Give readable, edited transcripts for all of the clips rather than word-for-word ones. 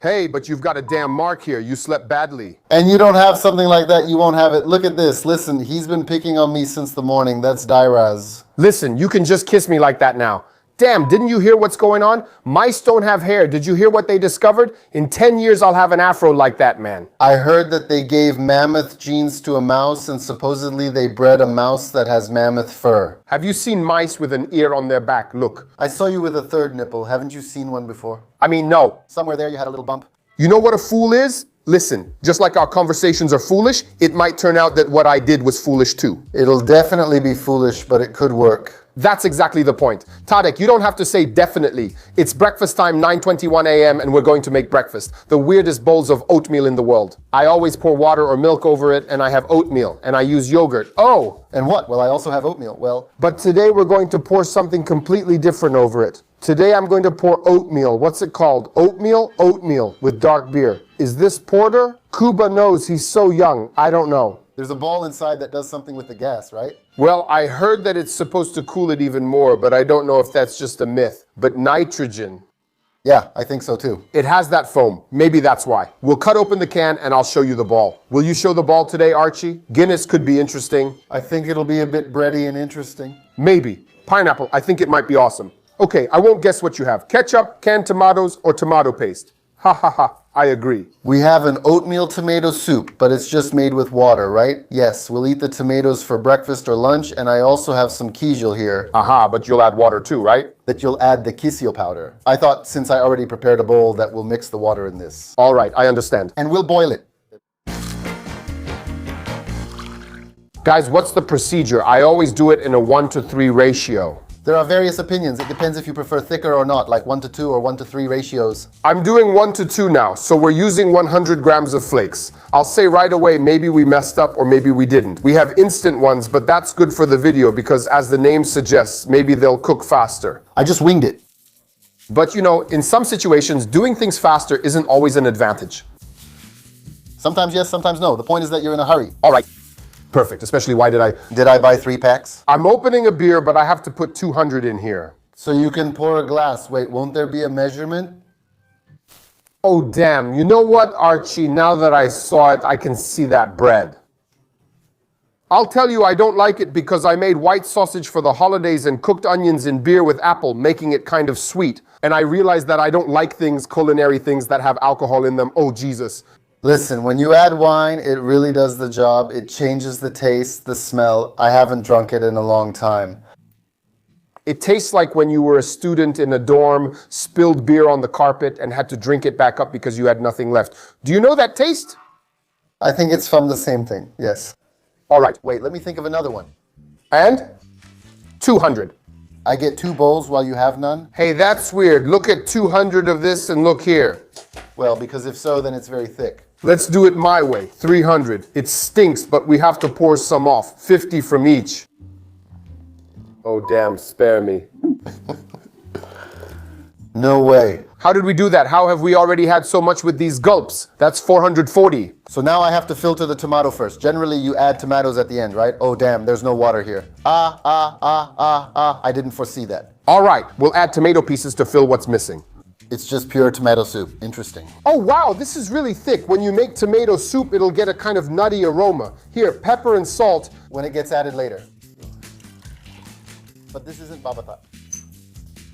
Hey, but you've got a damn mark here. You slept badly. And you don't have something like that, you won't have it. Look at this. Listen, he's been picking on me since the morning. That's Dairaz. Listen, you can just kiss me like that now. Damn, didn't you hear what's going on? Mice don't have hair. Did you hear what they discovered? In 10 years, I'll have an afro like that, man. I heard that they gave mammoth genes to a mouse and supposedly they bred a mouse that has mammoth fur. Have you seen mice with an ear on their back? Look. I saw you with a third nipple. Haven't you seen one before? I mean, no. Somewhere there you had a little bump. You know what a fool is? Listen, just like our conversations are foolish, it might turn out that what I did was foolish too. It'll definitely be foolish, but it could work. That's exactly the point. Tadek, you don't have to say definitely. It's breakfast time, 9:21 a.m., and we're going to make breakfast. The weirdest bowls of oatmeal in the world. I always pour water or milk over it, and I have oatmeal, and I use yogurt. Oh! And what? Well, I also have oatmeal. Well, but today we're going to pour something completely different over it. Today I'm going to pour oatmeal. What's it called? Oatmeal? Oatmeal with dark beer. Is this porter? Kuba knows, he's so young. I don't know. There's a ball inside that does something with the gas, right? Well, I heard that it's supposed to cool it even more, but I don't know if that's just a myth. But nitrogen. Yeah, I think so too. It has that foam. Maybe that's why. We'll cut open the can and I'll show you the ball. Will you show the ball today, Archie? Guinness could be interesting. I think it'll be a bit bready and interesting. Maybe. Pineapple, I think it might be awesome. Okay, I won't guess what you have. Ketchup, canned tomatoes, or tomato paste. Ha ha ha, I agree. We have an oatmeal tomato soup, but it's just made with water, right? Yes, we'll eat the tomatoes for breakfast or lunch, and I also have some kizil here. Aha, but you'll add water too, right? That you'll add the kizil powder. I thought since I already prepared a bowl that we'll mix the water in this. All right, I understand. And we'll boil it. Guys, what's the procedure? I always do it in a 1-to-3 ratio. There are various opinions. It depends if you prefer thicker or not, like 1-to-2 or 1-to-3 ratios. I'm doing 1-to-2 now, so we're using 100 grams of flakes. I'll say right away, maybe we messed up or maybe we didn't. We have instant ones, but that's good for the video because as the name suggests, maybe they'll cook faster. I just winged it. But you know, in some situations, doing things faster isn't always an advantage. Sometimes yes, sometimes no. The point is that you're in a hurry. All right. Perfect, especially why did I buy 3 packs? I'm opening a beer, but I have to put 200 in here. So you can pour a glass. Wait, won't there be a measurement? Oh, damn. You know what, Archie? Now that I saw it, I can see that bread. I'll tell you I don't like it because I made white sausage for the holidays and cooked onions in beer with apple, making it kind of sweet. And I realized that I don't like culinary things that have alcohol in them. Oh, Jesus. Listen, when you add wine, it really does the job. It changes the taste, the smell. I haven't drunk it in a long time. It tastes like when you were a student in a dorm, spilled beer on the carpet, and had to drink it back up because you had nothing left. Do you know that taste? I think it's from the same thing, yes. All right. Wait, let me think of another one. And? 200. I get 2 bowls while you have none? Hey, that's weird. Look at 200 of this and look here. Well, because if so, then it's very thick. Let's do it my way, 300. It stinks, but we have to pour some off, 50 from each. Oh, damn, spare me. No way. How did we do that? How have we already had so much with these gulps? That's 440. So now I have to filter the tomato first. Generally, you add tomatoes at the end, right? Oh, damn, there's no water here. I didn't foresee that. All right, we'll add tomato pieces to fill what's missing. It's just pure tomato soup. Interesting. Oh, wow, this is really thick. When you make tomato soup, it'll get a kind of nutty aroma. Here, pepper and salt. When it gets added later. But this isn't babata.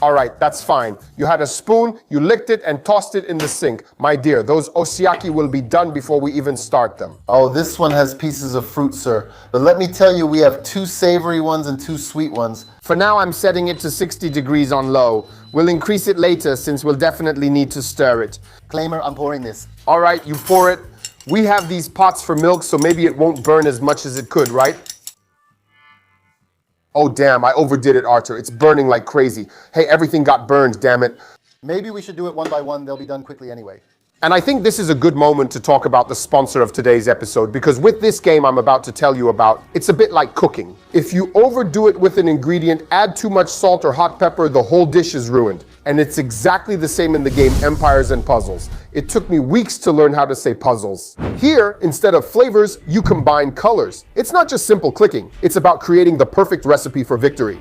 All right, that's fine. You had a spoon, you licked it, and tossed it in the sink. My dear, those osiaki will be done before we even start them. Oh, this one has pieces of fruit, sir. But let me tell you, we have 2 savory ones and 2 sweet ones. For now, I'm setting it to 60 degrees on low. We'll increase it later since we'll definitely need to stir it. Claimer, I'm pouring this. All right, you pour it. We have these pots for milk, so maybe it won't burn as much as it could, right? Oh, damn, I overdid it, Arthur. It's burning like crazy. Hey, everything got burned, damn it. Maybe we should do it one by one. They'll be done quickly anyway. And I think this is a good moment to talk about the sponsor of today's episode, because with this game I'm about to tell you about, it's a bit like cooking. If you overdo it with an ingredient, add too much salt or hot pepper, the whole dish is ruined. And it's exactly the same in the game Empires and Puzzles. It took me weeks to learn how to say puzzles. Here, instead of flavors, you combine colors. It's not just simple clicking, it's about creating the perfect recipe for victory.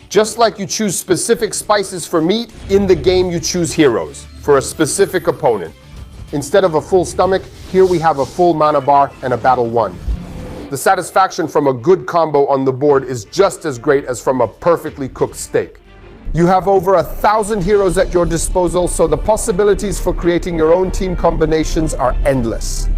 Just like you choose specific spices for meat, in the game you choose heroes for a specific opponent. Instead of a full stomach, here we have a full mana bar and a battle won. The satisfaction from a good combo on the board is just as great as from a perfectly cooked steak. You have over 1,000 heroes at your disposal, so the possibilities for creating your own team combinations are endless.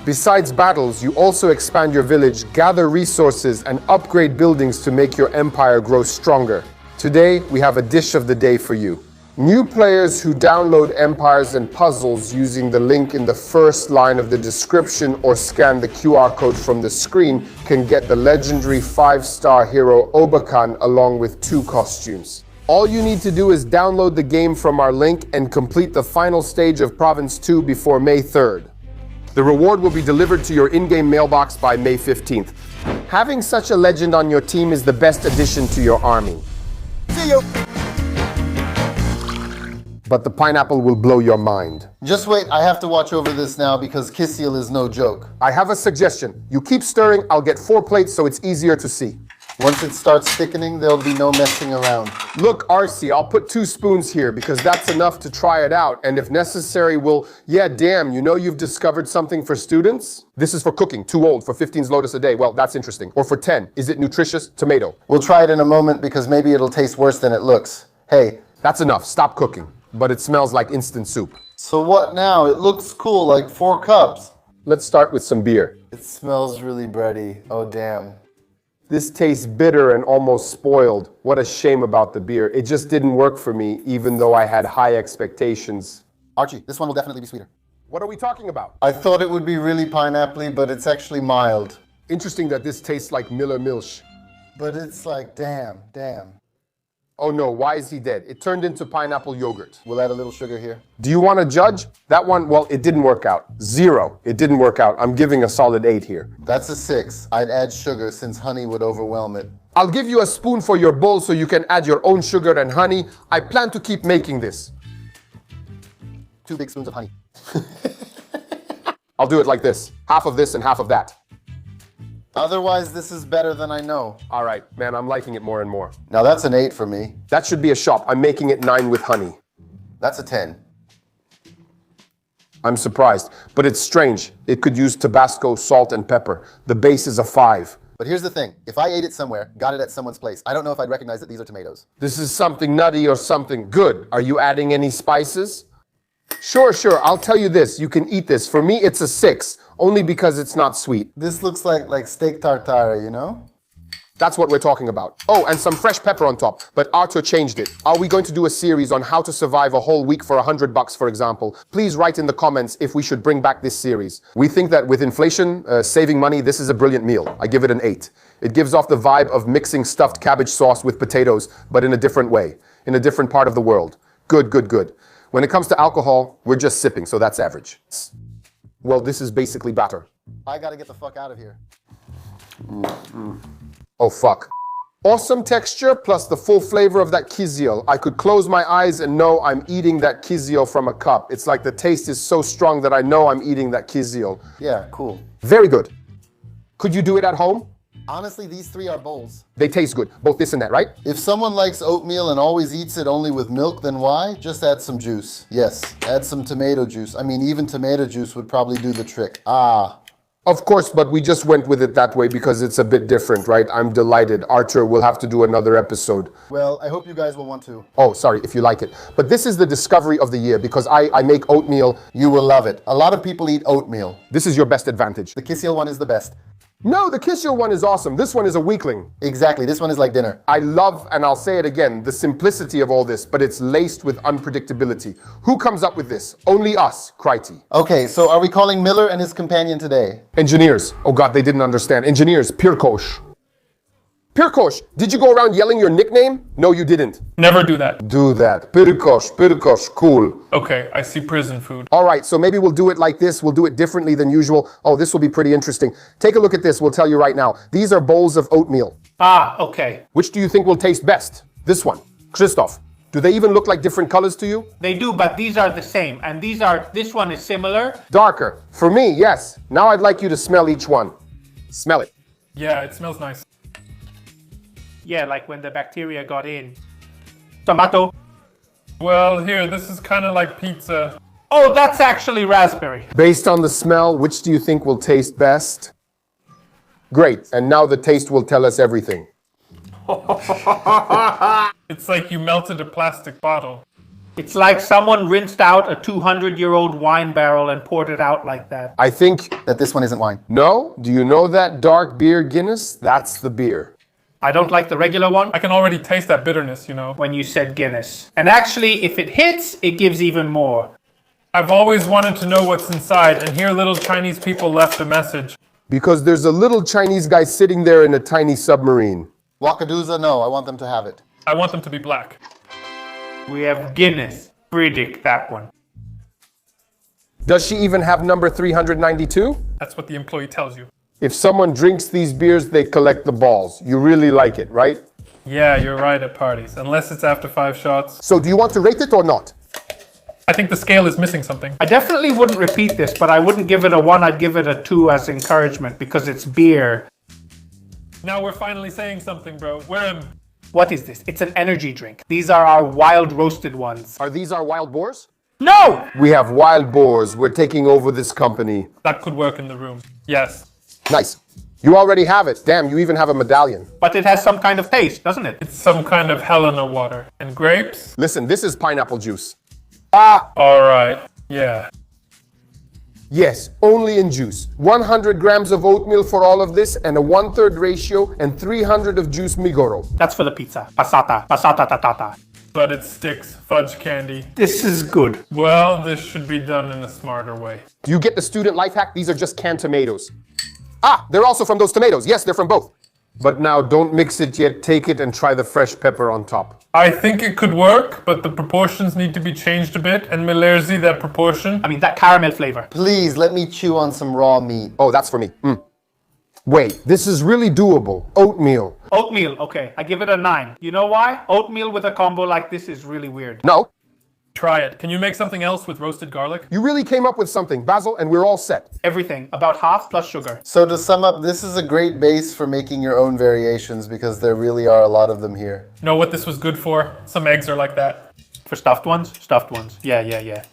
Besides battles, you also expand your village, gather resources, and upgrade buildings to make your empire grow stronger. Today, we have a dish of the day for you. New players who download Empires and Puzzles using the link in the first line of the description or scan the QR code from the screen can get the legendary 5-star hero Obakan along with 2 costumes. All you need to do is download the game from our link and complete the final stage of Province 2 before May 3rd. The reward will be delivered to your in-game mailbox by May 15th. Having such a legend on your team is the best addition to your army. See you! But the pineapple will blow your mind. Just wait, I have to watch over this now because Kissiel is no joke. I have a suggestion. You keep stirring, I'll get 4 plates so it's easier to see. Once it starts thickening, there'll be no messing around. Look, RC, I'll put 2 spoons here because that's enough to try it out. And if necessary, yeah, damn, you know you've discovered something for students? This is for cooking, too old, for 15's lotus a day. Well, that's interesting. Or for 10, is it nutritious? Tomato. We'll try it in a moment because maybe it'll taste worse than it looks. Hey. That's enough, stop cooking. But it smells like instant soup. So what now? It looks cool, like 4 cups. Let's start with some beer. It smells really bready. Oh, damn. This tastes bitter and almost spoiled. What a shame about the beer. It just didn't work for me, even though I had high expectations. Archie, this one will definitely be sweeter. What are we talking about? I thought it would be really pineapple-y, but it's actually mild. Interesting that this tastes like Miller Milch. But it's like, damn. Oh no, why is he dead? It turned into pineapple yogurt. We'll add a little sugar here. Do you want to judge? That one, well, it didn't work out. 0. It didn't work out. I'm giving a solid 8 here. That's a 6. I'd add sugar since honey would overwhelm it. I'll give you a spoon for your bowl so you can add your own sugar and honey. I plan to keep making this. 2 big spoons of honey. I'll do it like this. Half of this and half of that. Otherwise, this is better than I know. All right, man, I'm liking it more and more. Now that's an 8 for me. That should be a shop. I'm making it 9 with honey. That's a 10. I'm surprised, but it's strange. It could use Tabasco, salt, and pepper. The base is a 5. But here's the thing. If I ate it somewhere, got it at someone's place, I don't know if I'd recognize that these are tomatoes. This is something nutty or something good. Are you adding any spices? Sure. I'll tell you this. You can eat this. For me, it's a 6, only because it's not sweet. This looks like steak tartare, you know? That's what we're talking about. Oh, and some fresh pepper on top, but Arthur changed it. Are we going to do a series on how to survive a whole week for $100, for example? Please write in the comments if we should bring back this series. We think that with inflation, saving money, this is a brilliant meal. I give it an 8. It gives off the vibe of mixing stuffed cabbage sauce with potatoes, but in a different way, in a different part of the world. Good. When it comes to alcohol, we're just sipping, so that's average. Well, this is basically batter. I gotta get the fuck out of here. Oh, fuck. Awesome texture plus the full flavor of that kiziel. I could close my eyes and know I'm eating that kiziel from a cup. It's like the taste is so strong that I know I'm eating that kiziel. Yeah, cool. Very good. Could you do it at home? Honestly, these 3 are bowls. They taste good, both this and that, right? If someone likes oatmeal and always eats it only with milk, then why? Just add some juice. Yes, add some tomato juice. I mean, even tomato juice would probably do the trick. Of course, but we just went with it that way because it's a bit different, right? I'm delighted. Archer will have to do another episode. Well, I hope you guys will want to. Oh, sorry, if you like it. But this is the discovery of the year because I make oatmeal. You will love it. A lot of people eat oatmeal. This is your best advantage. The Kissiel one is the best. No, the Kissiel one is awesome. This one is a weakling. Exactly, this one is like dinner. I love, and I'll say it again, the simplicity of all this, but it's laced with unpredictability. Who comes up with this? Only us, Crity. Okay, so are we calling Miller and his companion today? Engineers. Oh God, they didn't understand. Engineers, Pirkosh. Pirkosh, did you go around yelling your nickname? No, you didn't. Never do that. Do that. Pirkosh, cool. Okay, I see prison food. All right, so maybe we'll do it like this. We'll do it differently than usual. Oh, this will be pretty interesting. Take a look at this. We'll tell you right now. These are bowls of oatmeal. Okay. Which do you think will taste best? This one. Christoph. Do they even look like different colors to you? They do, but these are the same. And this one is similar. Darker. For me, yes. Now I'd like you to smell each one. Smell it. Yeah, it smells nice. Yeah, like when the bacteria got in. Tomato. Well, here, this is kind of like pizza. Oh, that's actually raspberry. Based on the smell, which do you think will taste best? Great, and now the taste will tell us everything. It's like you melted a plastic bottle. It's like someone rinsed out a 200-year-old wine barrel and poured it out like that. I think, That this one isn't wine. no? Do you know that dark beer Guinness? That's the beer. I don't like the regular one I can already taste that bitterness, you know. when you said Guinness. And actually, if it hits, it gives even more. I've always wanted to know what's inside, and here little Chinese people left a message. Because there's a little Chinese guy sitting there in a tiny submarine. Wakaduza, no, I want them to have it. I want them to be black. We have Guinness. Predict that one. Does she even have number 392? That's what the employee tells you. If someone drinks these beers, they collect the balls. You really like it, right? Yeah, you're right at parties, unless it's after 5 shots. So do you want to rate it or not? I think the scale is missing something. I definitely wouldn't repeat this, but I wouldn't give it a 1, I'd give it a 2 as encouragement because it's beer. Now we're finally saying something, bro. What is this? It's an energy drink. These are our wild roasted ones. Are these our wild boars? No! We have wild boars. We're taking over this company. That could work in the room. Yes. Nice. You already have it. Damn, you even have a medallion. But it has some kind of taste, doesn't it? It's some kind of Helena water. And grapes? Listen, this is pineapple juice. Alright. Yeah. Yes, only in juice. 100 grams of oatmeal for all of this and a 1/3 ratio and 300 of juice Migoro. That's for the pizza. Passata. Passata tatata. But it sticks. Fudge candy. This is good. Well, this should be done in a smarter way. Do you get the student life hack? These are just canned tomatoes. Ah, they're also from those tomatoes. Yes, they're from both. But now don't mix it yet. Take it and try the fresh pepper on top. I think it could work, but the proportions need to be changed a bit. And Milerzi, that proportion. I mean, that caramel flavor. Please, let me chew on some raw meat. Oh, that's for me. Wait, this is really doable. Oatmeal. Oatmeal, okay. I give it a 9. You know why? Oatmeal with a combo like this is really weird. No, Try it. Can you make something else with roasted garlic? you really came up with something, Basil, and we're all set. Everything. About half plus sugar. So to sum up, this is a great base for making your own variations because there really are a lot of them here. Know what this was good for? Some eggs are like that. For stuffed ones? Stuffed ones. Yeah.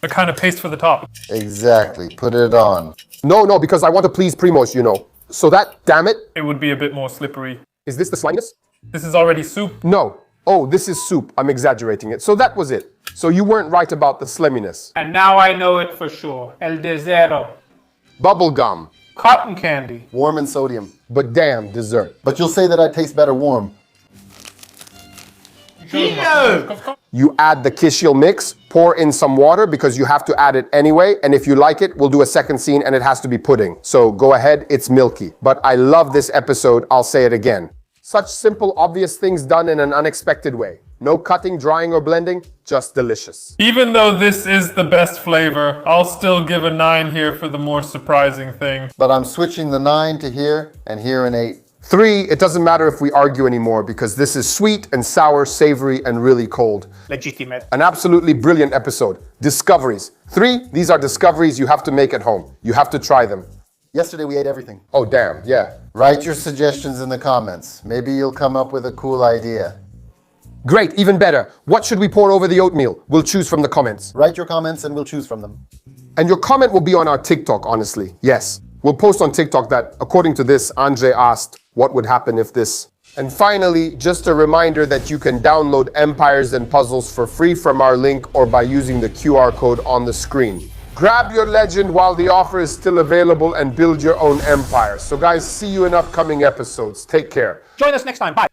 A kind of paste for the top. Exactly, put it on. No, because I want to please Primos, you know. So that, damn it, It would be a bit more slippery. is this the sliminess? This is already soup. No. Oh, this is soup. I'm exaggerating it. So that was it. So you weren't right about the slimminess. And now I know it for sure. El de Zero. Bubble gum. Cotton candy. Warm and sodium. But damn, dessert. But you'll say that I taste better warm. You add the kishil mix, pour in some water because you have to add it anyway. And if you like it, we'll do a second scene and it has to be pudding. So go ahead, it's milky. But I love this episode, I'll say it again. Such simple, obvious things done in an unexpected way. No cutting, drying, or blending, just delicious. Even though this is the best flavor, I'll still give a 9 here for the more surprising thing. But I'm switching the 9 to here and here an 8. 3, it doesn't matter if we argue anymore because this is sweet and sour, savory, and really cold. Legitimate. An absolutely brilliant episode. Discoveries. 3, these are discoveries you have to make at home. You have to try them. Yesterday we ate everything. Oh, damn, yeah. Write your suggestions in the comments. Maybe you'll come up with a cool idea. Great, even better. What should we pour over the oatmeal? We'll choose from the comments. Write your comments and we'll choose from them. And your comment will be on our TikTok, honestly. Yes. We'll post on TikTok that, according to this, Andre asked what would happen if this. And finally, just a reminder that you can download Empires and Puzzles for free from our link or by using the QR code on the screen. Grab your legend while the offer is still available and build your own empire. So guys, see you in upcoming episodes. Take care. Join us next time. Bye.